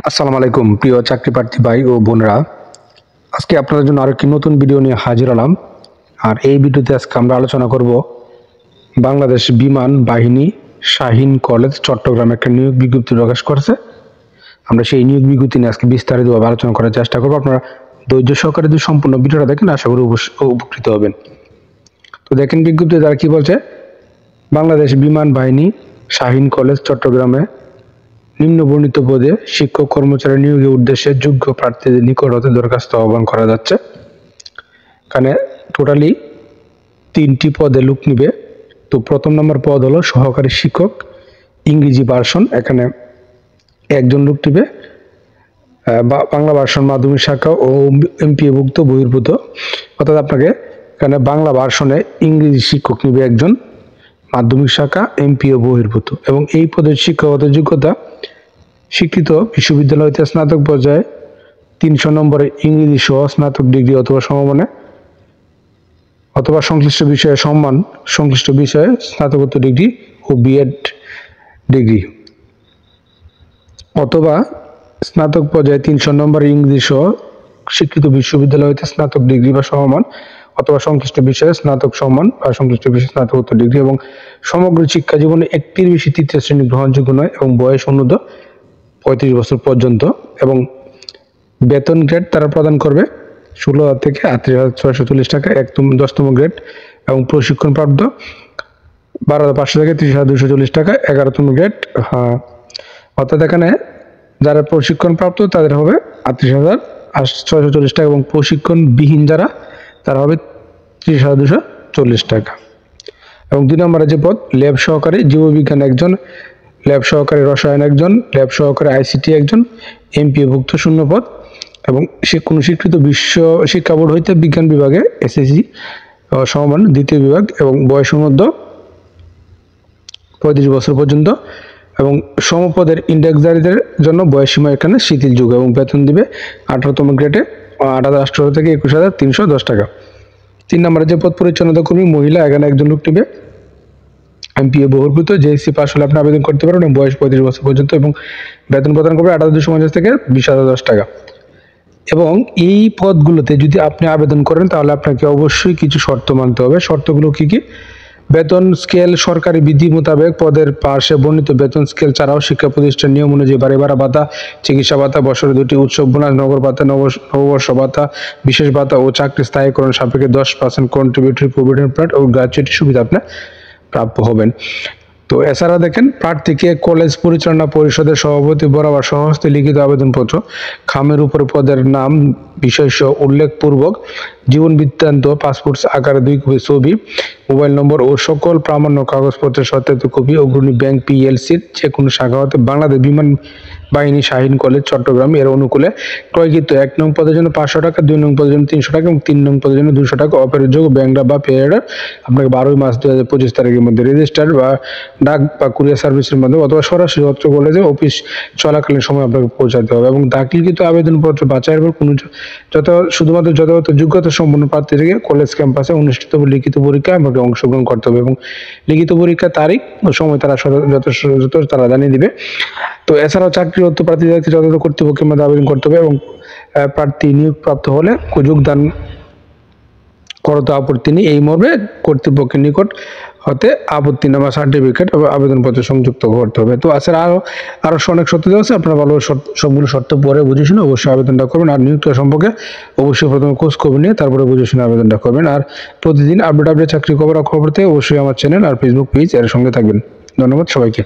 আসসালামু আলাইকুম প্রিয় চাকরি প্রার্থী ভাই ও বোনেরা। আজকে আপনাদের জন্য আরেকটি নতুন ভিডিও নিয়ে হাজির হলাম। আর এই ভিডিওতে আজকে আমরা আলোচনা করব বাংলাদেশ বিমান বাহিনী শাহীন কলেজ চট্টগ্রামে একটা নিয়োগ বিজ্ঞপ্তি প্রকাশ করেছে। আমরা সেই নিয়োগ বিজ্ঞপ্তি নিয়ে আজকে বিস্তারিতভাবে আলোচনা করার চেষ্টা করব। আপনারা ধৈর্য সহকারে যদি সম্পূর্ণ ভিডিওটা দেখেন আশা করি উপকৃত হবেন। তো দেখেন বিজ্ঞপ্তিতে তারা কি বলছে। বাংলাদেশ বিমান বাহিনী শাহীন কলেজ চট্টগ্রামে নিম্নবর্ণিত পদে শিক্ষক কর্মচারী নিয়োগের উদ্দেশ্যে যোগ্য প্রার্থীদের নিকট হতে দরখাস্ত আহ্বান করা যাচ্ছে। এখানে টোটালি 3টি পদে লোক নিবে। তো প্রথম নম্বর পদ হলো সহকারী শিক্ষক ইংরেজি ভার্সন। এখানে একজন লোক নিবে। বাংলা ভার্সন মাধ্যমিক শাখা ও এমপিএভুক্ত বহির্ভূত, অর্থাৎ আপনাকে এখানে বাংলা ভার্সনে ইংরেজি শিক্ষক নিবে একজন, মাধ্যমিক শাখা এমপিও বহির্ভূত। এবং এই পদের শিক্ষাগত যোগ্যতা স্বীকৃত বিশ্ববিদ্যালয় হইতে স্নাতক পর্যায়ে 300 নম্বরে ইংরেজি সহ স্নাতক ডিগ্রি অথবা সমমানে অথবা সংশ্লিষ্ট বিষয়ে স্নাতকোত্তর ডিগ্রি ও বিএড ডিগ্রি, অথবা স্নাতক পর্যায়ে 300 নম্বরে ইংরেজি সহ স্বীকৃত বিশ্ববিদ্যালয় হইতে স্নাতক ডিগ্রি বা সমমান অথবা সংশ্লিষ্ট বিষয়ে স্নাতক সম্মান বা সংশ্লিষ্ট বিষয়ে স্নাতকোত্তর ডিগ্রি, এবং সমগ্র শিক্ষা জীবনে একটির বেশি তৃতীয় শ্রেণী গ্রহণযোগ্য নয় এবং বয়স অনূর্ধ্ব 35 বছর পর্যন্ত। এবং বেতন গ্রেড তারা প্রদান করবে 16,000 থেকে 38,640 টাকা 10তম গ্রেড, এবং প্রশিক্ষণপ্রাপ্ত 12,500 থেকে 30,240 টাকা 11তম গ্রেড। অর্থাৎ এখানে যারা প্রশিক্ষণপ্রাপ্ত তাদের হবে 38,640 টাকা, এবং প্রশিক্ষণবিহীন যারা তারা হবে 30,240 টাকা। এবং 2 নম্বরে যে পদ ল্যাব সহকারী জীববিজ্ঞান একজন, ল্যাব সহকারী রসায়ন একজন, ল্যাব সহকারী আইসিটি একজন, এমপিএভুক্ত 0 পদ, এবং কোনো স্বীকৃত বিশ্ব শিক্ষা বোর্ড হইতে বিজ্ঞান বিভাগে এসএসসি সমমান 2য় বিভাগ, এবং বয়স অনূর্ধ্ব 35 বছর পর্যন্ত। এবং সমপদের ইন্ডেক্সধারীদের জন্য বয়সসীমা এখানে শিথিলযোগ্য, এবং বেতন দিবে 18তম গ্রেডে 18,000 থেকে 21,310 টাকা। 3 নম্বরে যে পদ পরিচ্ছন্নতা কর্মী মহিলা, এখানে একজন লোক নিবে, এমপিএ বহির্ভূত, জেএসসি পাস হলে আপনি আবেদন করতে পারবেন, এবং বয়স 35 বছর পর্যন্ত, এবং বেতন প্রদান করবে 28,250 থেকে 20,010 টাকা। এবং এই পদগুলোতে যদি আপনি আবেদন করেন তাহলে আপনাকে অবশ্যই কিছু শর্ত মানতে হবে। শর্তগুলো কি কি? বেতন স্কেল সরকারি বিধি মোতাবেক পদের পাশে বর্ণিত বেতন স্কেল ছাড়াও শিক্ষা প্রতিষ্ঠান নিয়ম অনুযায়ী বাড়ি ভাড়া ভাতা, চিকিৎসা ভাতা, বছরে 2টি উৎসব বোনাস, নগর ভাতা, নববর্ষ ভাতা, বিশেষ ভাতা ও চাকরি স্থায়ীকরণ সাপেক্ষে 10% কন্ট্রিবিউটরি প্রভিডেন্ট ফান্ড ও গ্র্যাচুইটি সুবিধা আপনি প্রাপ্য হবেন। তো এছাড়া দেখেন প্রার্থীকে কলেজ পরিচালনা পরিষদের সভাপতি বরাবর স্বহস্তে লিখিত আবেদনপত্র, খামের উপর পদের নাম বিষয় সহ উল্লেখপূর্বক জীবন বৃত্তান্ত, পাসপোর্ট আকারে 2 কপি ছবি, মোবাইল নম্বর ও সকল প্রামাণ্য কাগজপত্রের সত্যায়িত কপি অগ্রণী ব্যাংক পিএলসির যে কোনো শাখা হতে বাংলাদেশ বিমান বাহিনী শাহীন কলেজ চট্টগ্রাম এর অনুকূলে ক্রয়কৃত 1 নং পদের জন্য 500 টাকা, 2 নং পদের জন্য 300 টাকা, এবং 3 নং পদের জন্য 200 টাকা অপেরযোগ্য ব্যাংক বা পেয়ার আপনাকে 12 মার্চ 2025 তারিখের মধ্যে রেজিস্টার বা ডাক বা কুরিয়ার সার্ভিসের মাধ্যমে অথবা সরাসরি অত্র কলেজে অফিস চলাকালীন সময় আপনাকে পৌঁছাতে হবে। এবং দাখিলকৃত আবেদনপত্র বাছাইয়ের পর কোনো শুধুমাত্র যথাযথ যোগ্যতা সম্পন্ন প্রার্থীদেরকে কলেজ ক্যাম্পাসে অনুষ্ঠিত লিখিত পরীক্ষায় আমাকে অংশগ্রহণ করতে হবে, এবং লিখিত পরীক্ষার তারিখ ও সময় তারা যত তারা জানিয়ে দিবে। তো এছাড়াও চাকরিরত প্রার্থীদেরকে যথাযথ কর্তৃপক্ষের মধ্যে আবেদন করতে হবে, এবং প্রার্থী নিয়োগপ্রাপ্ত হলে যোগদান করতে আপত্তি নেই এই মর্মে কর্তৃপক্ষের নিকট হতে আপত্তিনামা সার্টিফিকেট আবেদনপত্র সংযুক্ত করতে হবে। তো এছাড়া আরো অনেক শর্ত দেওয়া আছে, আপনারা ভালো সবগুলো শর্ত পরে বুঝে শুনে অবশ্যই আবেদনটা করবেন। আর নিয়োগটা সম্পর্কে অবশ্যই প্রথমে খোঁজ খবর নিয়ে তারপরে বুঝে শুনে আবেদনটা করবেন। আর প্রতিদিন আপডেট চাকরি খবর পেতে অবশ্যই আমার চ্যানেল আর ফেসবুক পেজ এর সঙ্গে থাকবেন। ধন্যবাদ সবাইকে।